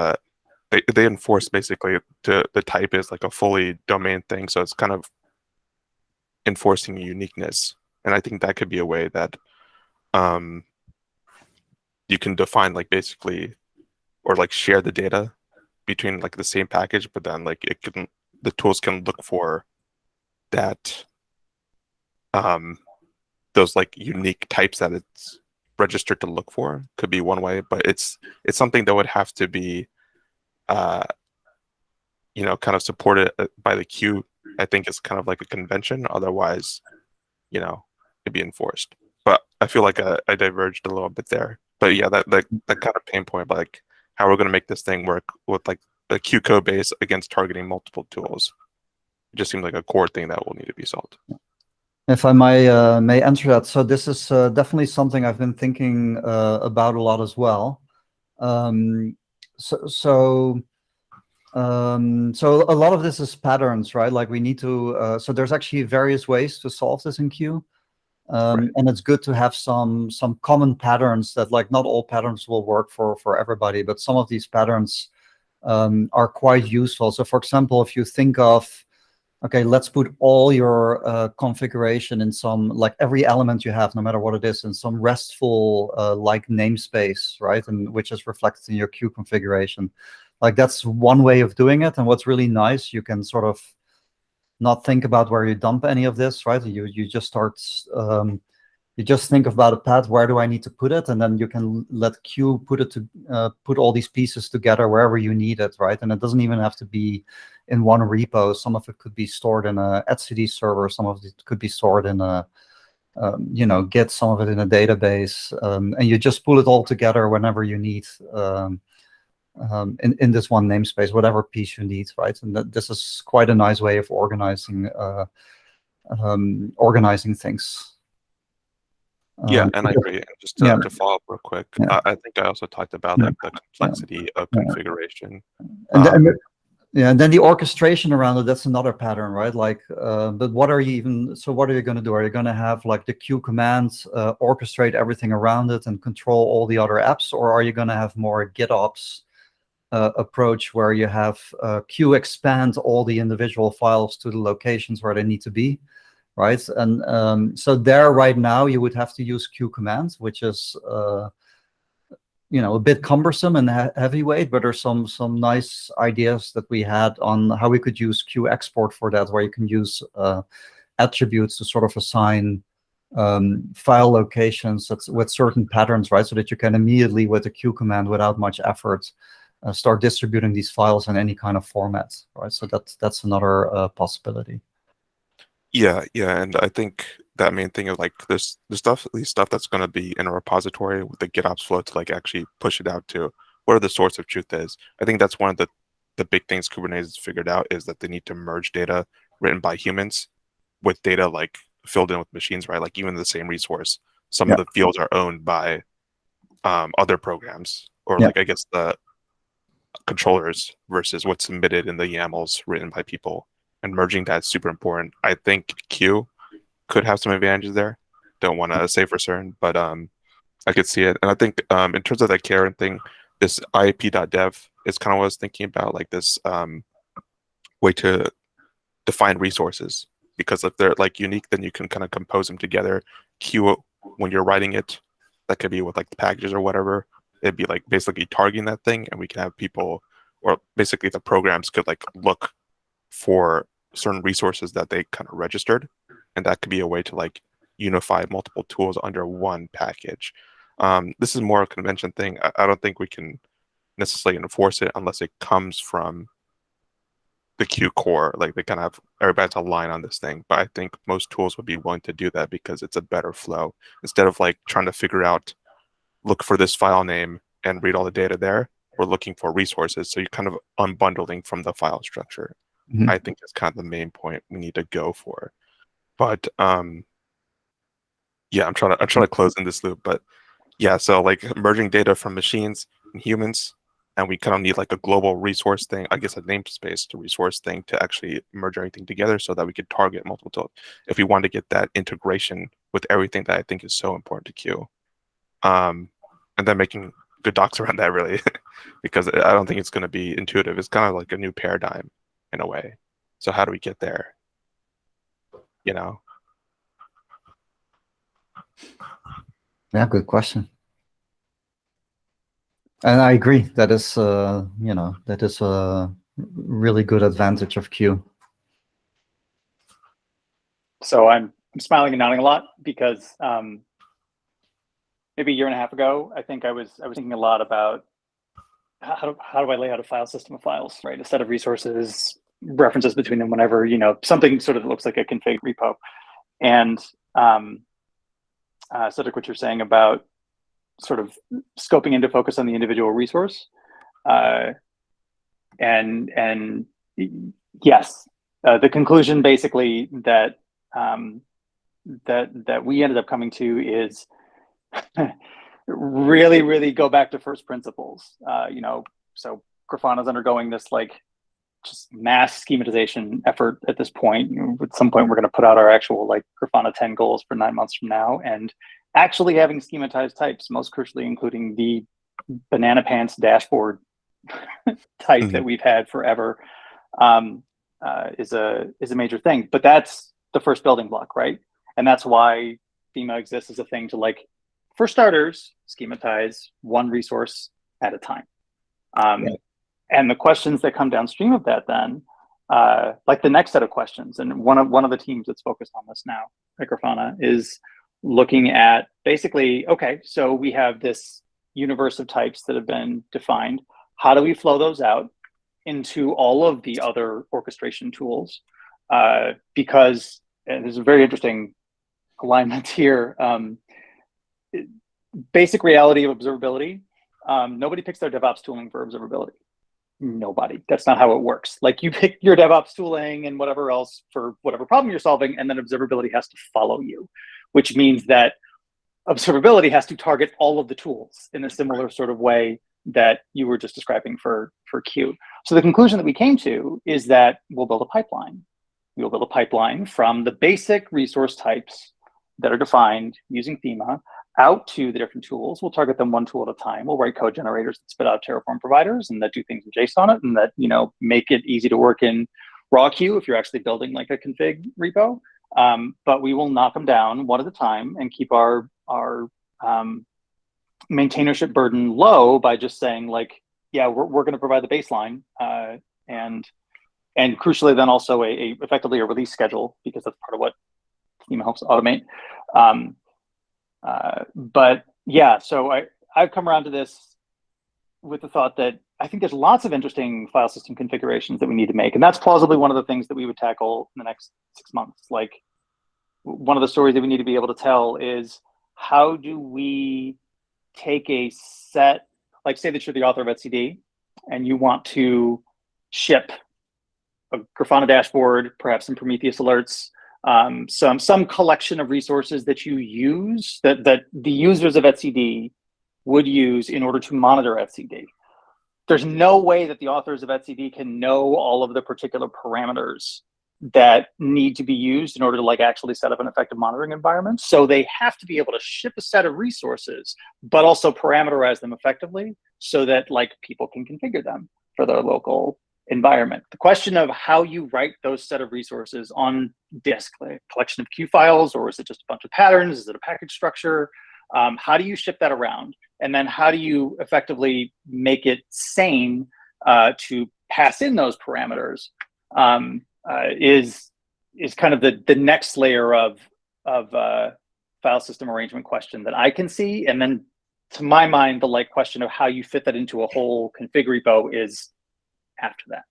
they enforce basically to the type is like a fully domain thing. So it's kind of enforcing uniqueness. And I think that could be a way that you can define like basically, or like share the data between like the same package, but then like the tools can look for that those like unique types that it's registered to look for. Could be one way, but it's something that would have to be kind of supported by the Q. I think it's kind of like a convention. Otherwise, it'd be enforced. But I feel like I diverged a little bit there. But yeah, that kind of pain point, like how we're going to make this thing work with like the Q code base against targeting multiple tools. It just seems like a core thing that will need to be solved. If I may answer that. So this is definitely something I've been thinking about a lot as well. So a lot of this is patterns, right? Like we need to, so there's actually various ways to solve this in Q. Right. And it's good to have some common patterns that, like, not all patterns will work for everybody, but some of these patterns are quite useful. So for example, if you think of, okay, let's put all your configuration in some, like every element you have, no matter what it is, in some RESTful like namespace, right? And which is reflected in your Q configuration. Like that's one way of doing it. And what's really nice, you can sort of not think about where you dump any of this, right? You just start, you just think about a path, where do I need to put it? And then you can let Q put it to, put all these pieces together wherever you need it, right? And it doesn't even have to be in one repo. Some of it could be stored in a etcd server. Some of it could be stored in a, Git, some of it in a database. And you just pull it all together whenever you need, in this one namespace, whatever piece you need, right? And this is quite a nice way of organizing organizing things. Yeah, and I agree. And just to follow up real quick, I think I also talked about like the complexity of configuration. And Yeah, and then the orchestration around it, that's another pattern, right? Like, but what are you going to do? Are you going to have like the Q commands orchestrate everything around it and control all the other apps? Or are you going to have more GitOps approach where you have Q expand all the individual files to the locations where they need to be, right? And so there right now you would have to use Q commands, which is a bit cumbersome and heavyweight, but there's some nice ideas that we had on how we could use Q export for that, where you can use attributes to sort of assign file locations with certain patterns, right? So that you can immediately, with a Q command, without much effort, start distributing these files in any kind of format, right? So that's another possibility. Yeah, and I think that main thing of like these stuff that's going to be in a repository with the GitOps flow to like actually push it out to where the source of truth is. I think that's one of the big things Kubernetes figured out, is that they need to merge data written by humans with data like filled in with machines, right? Like even the same resource, some of the fields are owned by other programs, or like I guess the controllers versus what's submitted in the YAMLs written by people, and merging that is super important. I think Q could have some advantages there. Don't want to say for certain, but I could see it. And I think in terms of that Karen thing, this IAP.dev is kind of what I was thinking about, like this way to define resources, because if they're like unique, then you can kind of compose them together. Q, when you're writing it, that could be with like the packages or whatever. It'd be like basically targeting that thing, and we can have people, or basically the programs could like look for certain resources that they kind of registered, and that could be a way to like unify multiple tools under one package. This is more a convention thing. I don't think we can necessarily enforce it unless it comes from the Q core. Like they kind of everybody's aligned on this thing, but I think most tools would be willing to do that because it's a better flow instead of like trying to figure out, look for this file name and read all the data there. We're looking for resources, so you're kind of unbundling from the file structure. I think that's kind of the main point we need to go for. But yeah, I'm trying to close in this loop. But yeah, so like merging data from machines and humans, and we kind of need like a global resource thing, I guess a namespace to resource thing to actually merge everything together so that we could target multiple tools. If we want to get that integration with everything that I think is so important to Q. And then making good docs around that, really, because I don't think it's going to be intuitive. It's kind of like a new paradigm in a way. So how do we get there? Yeah, good question. And I agree. That is, that is a really good advantage of Q. So I'm smiling and nodding a lot because maybe a year and a half ago, I think I was thinking a lot about how do I lay out a file system of files, right? A set of resources, references between them, whenever, something sort of looks like a config repo. And Cedric, what you're saying about sort of scoping into focus on the individual resource, and yes, the conclusion basically that that we ended up coming to is really go back to first principles. So Grafana is undergoing this like just mass schematization effort at this point. At some point, we're going to put out our actual like Grafana 10 goals for 9 months from now, and actually having schematized types, most crucially including the banana pants dashboard type that we've had forever, is a major thing. But that's the first building block, right? And that's why schema exists as a thing to, like, for starters, schematize one resource at a time. And the questions that come downstream of that then, like the next set of questions, and one of the teams that's focused on this now at Grafana is looking at basically, okay, so we have this universe of types that have been defined. How do we flow those out into all of the other orchestration tools? Because, and there's a very interesting alignment here, basic reality of observability, nobody picks their DevOps tooling for observability. Nobody. That's not how it works. Like, you pick your DevOps tooling and whatever else for whatever problem you're solving, and then observability has to follow you, which means that observability has to target all of the tools in a similar sort of way that you were just describing for Q. So the conclusion that we came to is that we'll build a pipeline. We'll build a pipeline from the basic resource types that are defined using Thema out to the different tools. We'll target them one tool at a time. We'll write code generators that spit out Terraform providers and that do things in JSON it and that, you know, make it easy to work in raw queue if you're actually building like a config repo. But we will knock them down one at a time and keep our maintainership burden low by just saying like, yeah, we're going to provide the baseline and crucially then also effectively a release schedule, because that's part of what Thema helps automate. But yeah, so I've come around to this with the thought that I think there's lots of interesting file system configurations that we need to make. And that's plausibly one of the things that we would tackle in the next 6 months. Like one of the stories that we need to be able to tell is how do we take a set, like say that you're the author of etcd and you want to ship a Grafana dashboard, perhaps some Prometheus alerts, some collection of resources that you use that the users of etcd would use in order to monitor etcd. There's no way that the authors of etcd can know all of the particular parameters that need to be used in order to like actually set up an effective monitoring environment. So they have to be able to ship a set of resources, but also parameterize them effectively so that like people can configure them for their local environment. The question of how you write those set of resources on disk, like a collection of Q files, or is it just a bunch of patterns? Is it a package structure? How do you ship that around? And then how do you effectively make it sane to pass in those parameters? Is kind of the next layer of file system arrangement question that I can see. And then to my mind, the like question of how you fit that into a whole config repo is after that.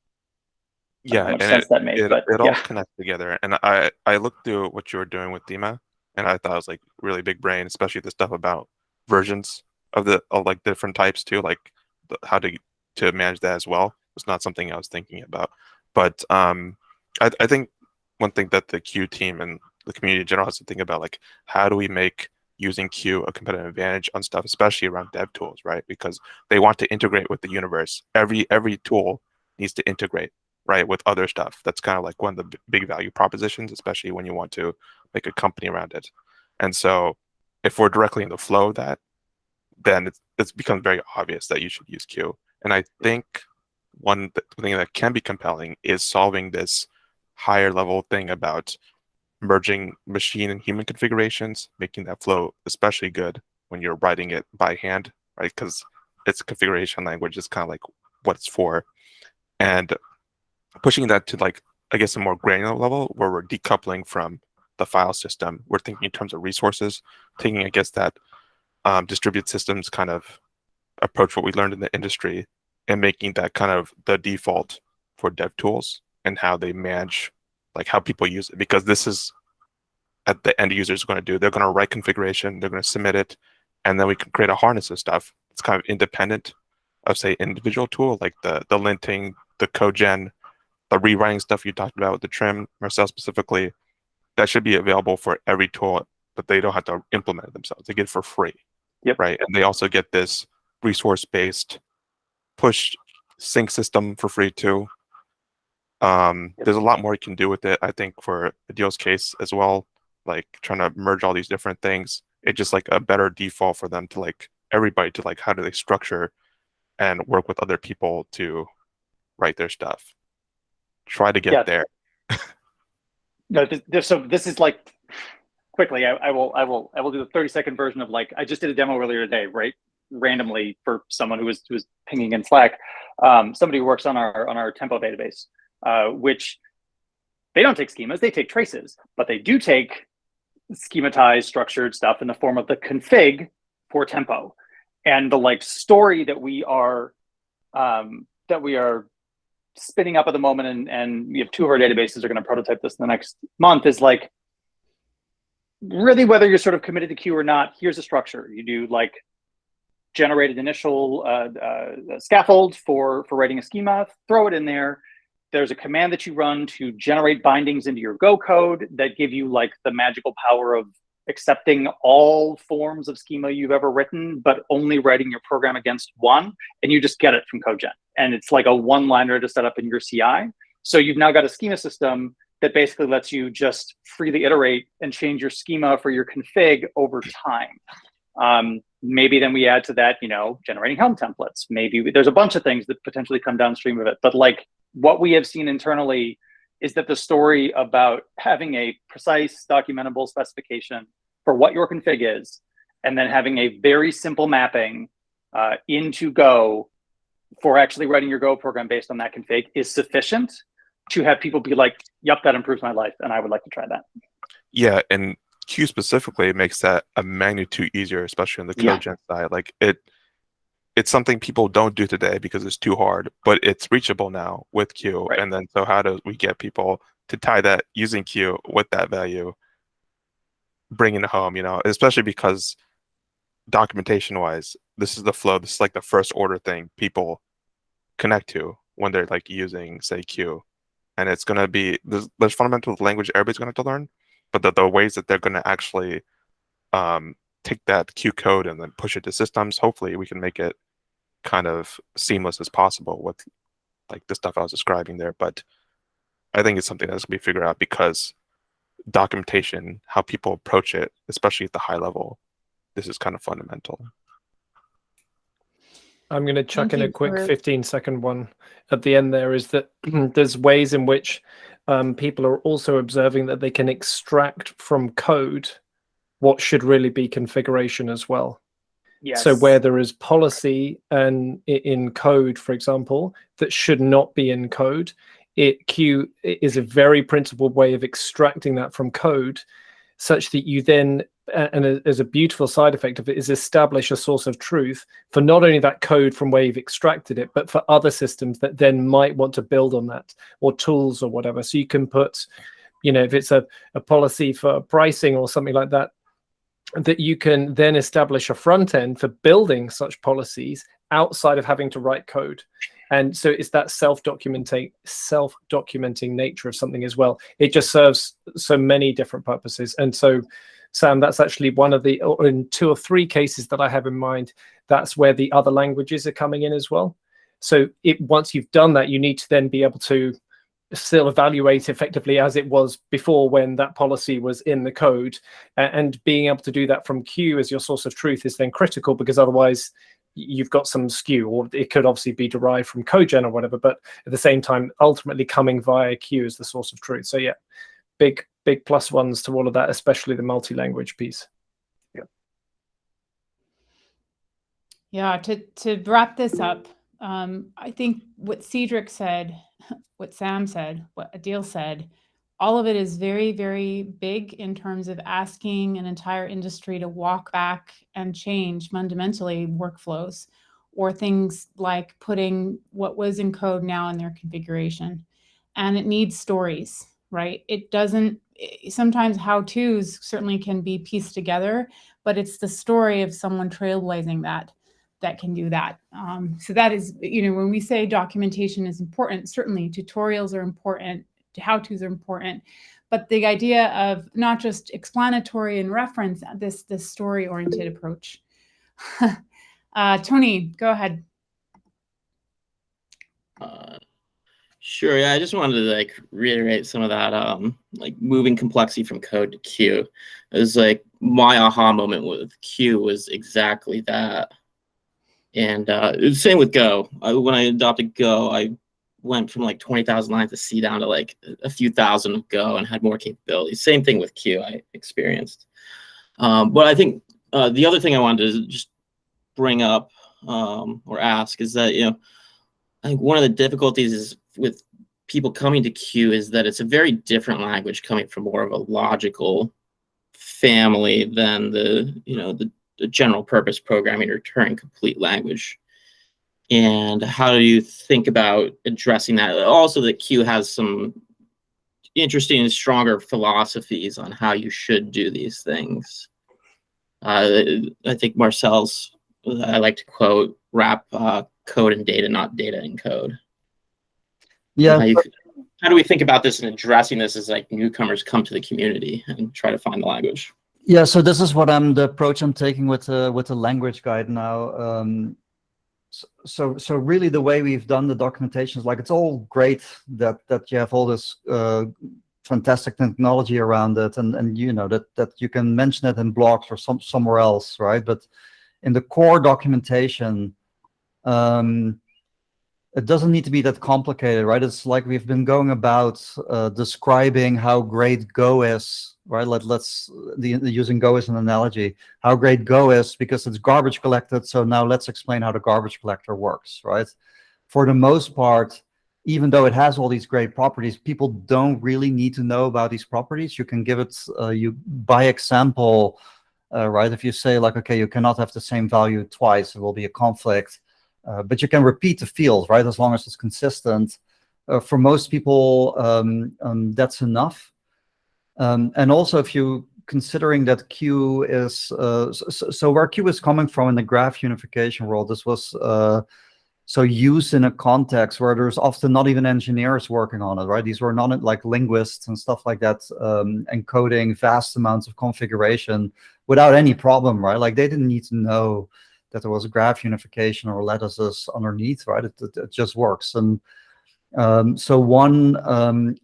Yeah, how much and sense that made, it but all yeah. connects together. And I looked through what you were doing with Thema, and I thought it was like really big brain, especially the stuff about versions of like different types too, like how to manage that as well. It's not something I was thinking about, but I think one thing that the Q team and the community in general has to think about, like, how do we make using Q a competitive advantage on stuff, especially around dev tools, right? Because they want to integrate with the universe. Every tool needs to integrate, right, with other stuff. That's kind of like one of the big value propositions, especially when you want to make a company around it. And so if we're directly in the flow of that, then it's become very obvious that you should use Q. And I think one thing that can be compelling is solving this higher level thing about merging machine and human configurations, making that flow especially good when you're writing it by hand, right? Because its configuration language is kind of like what it's for. And pushing that to like, I guess, a more granular level where we're decoupling from the file system. We're thinking in terms of resources, taking, I guess, that distributed systems kind of approach what we learned in the industry and making that kind of the default for dev tools and how they manage, like how people use it. Because this is at the end users going to do. They're going to write configuration, they're going to submit it, and then we can create a harness of stuff. It's kind of independent of, say, individual tool, like the linting, the code gen, the rewriting stuff you talked about with the trim, Marcel specifically. That should be available for every tool, but they don't have to implement it themselves. They get it for free. Yep. Right. And they also get this resource-based push sync system for free too. There's a lot more you can do with it, I think, for Adil's case as well, like trying to merge all these different things. It's just like a better default for them to like everybody to like how do they structure and work with other people to write their stuff. Try to get there. No, so this is like quickly. I will do the 30-second version of like I just did a demo earlier today, right? Randomly for someone who was pinging in Slack, somebody who works on our tempo database, which they don't take schemas, they take traces, but they do take schematized structured stuff in the form of the config for tempo. And the like story that we are spinning up at the moment, and we have 2 of our databases are going to prototype this in the next month, is like really whether you're sort of committed to Q or not, here's a structure. You do like generated initial scaffold for writing a schema, throw it in there. There's a command that you run to generate bindings into your Go code that give you like the magical power of accepting all forms of schema you've ever written, but only writing your program against one, and you just get it from CodeGen. and it's like a one-liner to set up in your CI. So you've now got a schema system that basically lets you just freely iterate and change your schema for your config over time. Maybe then we add to that, generating Helm templates. Maybe there's a bunch of things that potentially come downstream of it. But like what we have seen internally is that the story about having a precise documentable specification for what your config is, and then having a very simple mapping into Go for actually writing your Go program based on that config is sufficient to have people be like, yep, that improves my life, and I would like to try that. Yeah, and Q specifically makes that a magnitude easier, especially on the code gen side. Like it's something people don't do today because it's too hard, but it's reachable now with Q. Right. And then so how do we get people to tie that using Q with that value, bringing it home, especially because documentation wise, this is the flow. This is like the first order thing people connect to when they're like using, say, Q. And it's going to be, there's fundamental language everybody's going to have to learn, but the ways that they're going to actually take that Q code and then push it to systems, hopefully we can make it kind of seamless as possible with like the stuff I was describing there. But I think it's something that's going to be figured out because documentation, how people approach it, especially at the high level, this is kind of fundamental. I'm going to chuck Thank in a you quick for- 15-second one at the end there, is that there's ways in which people are also observing that they can extract from code what should really be configuration as well. Yes. So where there is policy and in code, for example, that should not be in code, Q is a very principled way of extracting that from code, such that you then, and as a beautiful side effect of it, is establish a source of truth for not only that code from where you've extracted it, but for other systems that then might want to build on that, or tools or whatever. So you can put, if it's a policy for pricing or something like that, that you can then establish a front end for building such policies outside of having to write code. And so it's that self-documenting nature of something as well. It just serves so many different purposes. And so, Sam, that's actually one of the, in 2 or 3 cases that I have in mind, that's where the other languages are coming in as well. So once you've done that, you need to then be able to still evaluate effectively as it was before when that policy was in the code. And being able to do that from Q as your source of truth is then critical, because otherwise you've got some skew, or it could obviously be derived from CodeGen or whatever, but at the same time, ultimately coming via Q as the source of truth. So yeah, big plus ones to all of that, especially the multi-language piece. Yeah, to wrap this up, I think what Cedric said, what Sam said, what Adil said, all of it is very, very big in terms of asking an entire industry to walk back and change fundamentally workflows, or things like putting what was in code now in their configuration. And it needs stories, right? It doesn't, sometimes how-tos certainly can be pieced together, but it's the story of someone trailblazing that can do that. So that is, when we say documentation is important, certainly tutorials are important, how-tos are important, but the idea of not just explanatory and reference, this story-oriented approach. Tony, go ahead. Sure. Yeah, I just wanted to reiterate some of that, moving complexity from code to Q. It was my aha moment with Q was exactly that. And same with Go. When I adopted Go, I went from 20,000 lines of C down to a few thousand of Go and had more capabilities. Same thing with Q I experienced. But I think the other thing I wanted to just bring up or ask is that, I think one of the difficulties is with people coming to Q is that it's a very different language coming from more of a logical family than the general purpose programming or Turing complete language. And how do you think about addressing that? Also, that Q has some interesting and stronger philosophies on how you should do these things. I think Marcel's, I like to quote, wrap code in data, not data in code. Yeah. How do we think about this and addressing this as newcomers come to the community and try to find the language? Yeah, so this is what the approach I'm taking with the language guide now. So really the way we've done the documentation is like, it's all great that you have all this fantastic technology around it, and you know that you can mention it in blogs or somewhere else, right? But in the core documentation, it doesn't need to be that complicated, right? It's like we've been going about describing how great Go is, right? Let's using Go as an analogy, how great Go is because it's garbage collected. So now let's explain how the garbage collector works, right? For the most part, even though it has all these great properties, people don't really need to know about these properties. You can give it, by example, right? If you say like, okay, you cannot have the same value twice, it will be a conflict. But you can repeat the field, right? As long as it's consistent. For most people, that's enough. And also, if you considering that Q is so where Q is coming from in the graph unification world, this was so used in a context where there's often not even engineers working on it, right? These were not like linguists and stuff like that, encoding vast amounts of configuration without any problem, right? Like they didn't need to know that there was a graph unification or lattices underneath, right? It just works. And so one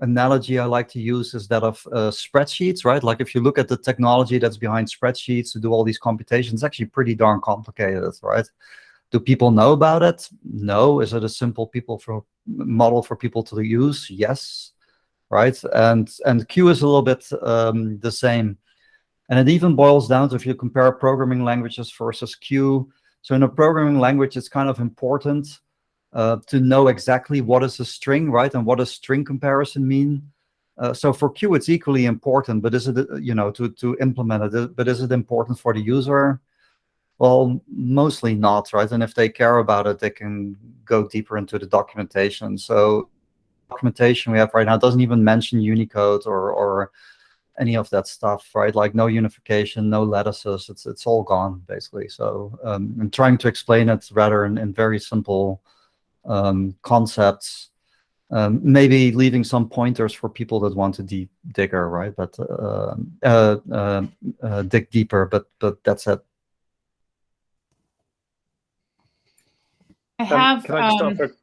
analogy I like to use is that of spreadsheets, right? Like if you look at the technology that's behind spreadsheets to do all these computations, it's actually pretty darn complicated, right? Do people know about it? No. Is it a simple model for people to use? Yes, right? And Q is a little bit the same. And it even boils down to if you compare programming languages versus Q. So in a programming language, it's kind of important to know exactly what is a string, right? And what does string comparison mean? So for Q, it's equally important, but is it, to implement it, but is it important for the user? Well, mostly not, right? And if they care about it, they can go deeper into the documentation. So documentation we have right now doesn't even mention Unicode or any of that stuff, right? Like no unification, no lattices, it's all gone basically. So I'm trying to explain it rather in very simple concepts, maybe leaving some pointers for people that want to dig digger, right? But dig deeper, but that's it. I have. Can I just offer?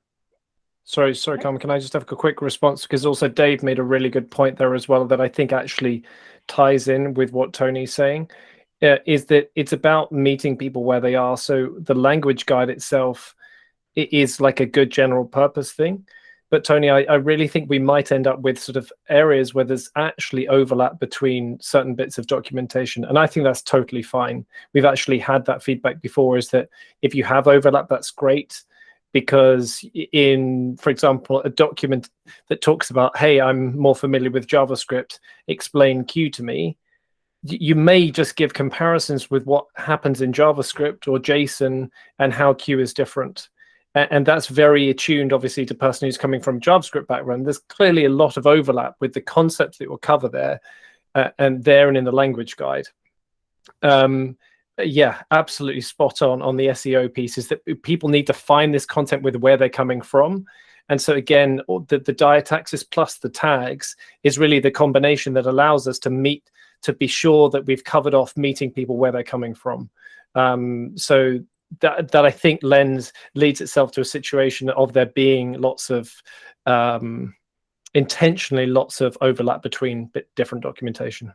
Sorry, Carmen. Can I just have a quick response? Because also Dave made a really good point there as well that I think actually ties in with what Tony's saying, is that it's about meeting people where they are. So the language guide itself, it is like a good general purpose thing. But Tony, I really think we might end up with sort of areas where there's actually overlap between certain bits of documentation. And I think that's totally fine. We've actually had that feedback before, is that if you have overlap, that's great. Because in, for example, a document that talks about, hey, I'm more familiar with JavaScript, explain Q to me, you may just give comparisons with what happens in JavaScript or JSON and how Q is different. And that's very attuned, obviously, to a person who's coming from JavaScript background. There's clearly a lot of overlap with the concepts that we'll cover there and in the language guide. Yeah, absolutely spot on the SEO piece, is that people need to find this content with where they're coming from. And so again, the diataxis plus the tags is really the combination that allows us to be sure that we've covered off meeting people where they're coming from. So that I think leads itself to a situation of there being lots of intentionally lots of overlap between different documentation.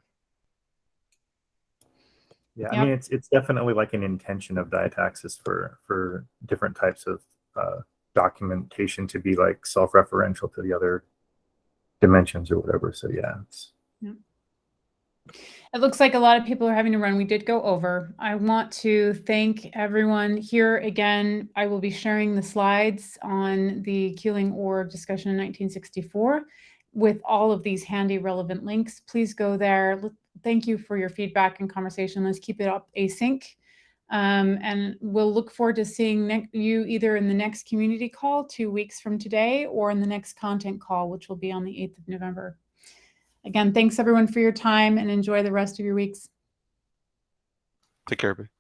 Yeah, Yep. I mean, it's definitely like an intention of diataxis for different types of documentation to be like self-referential to the other dimensions or whatever. So yeah, it's. It looks like a lot of people are having to run. We did go over. I want to thank everyone here again. I will be sharing the slides on the Queuing org discussion in 1964 with all of these handy relevant links. Please go there. Thank you for your feedback and conversation. Let's keep it up async. And we'll look forward to seeing you either in the next community call 2 weeks from today or in the next content call, which will be on the 8th of November. Again, thanks everyone for your time and enjoy the rest of your weeks. Take care, everybody.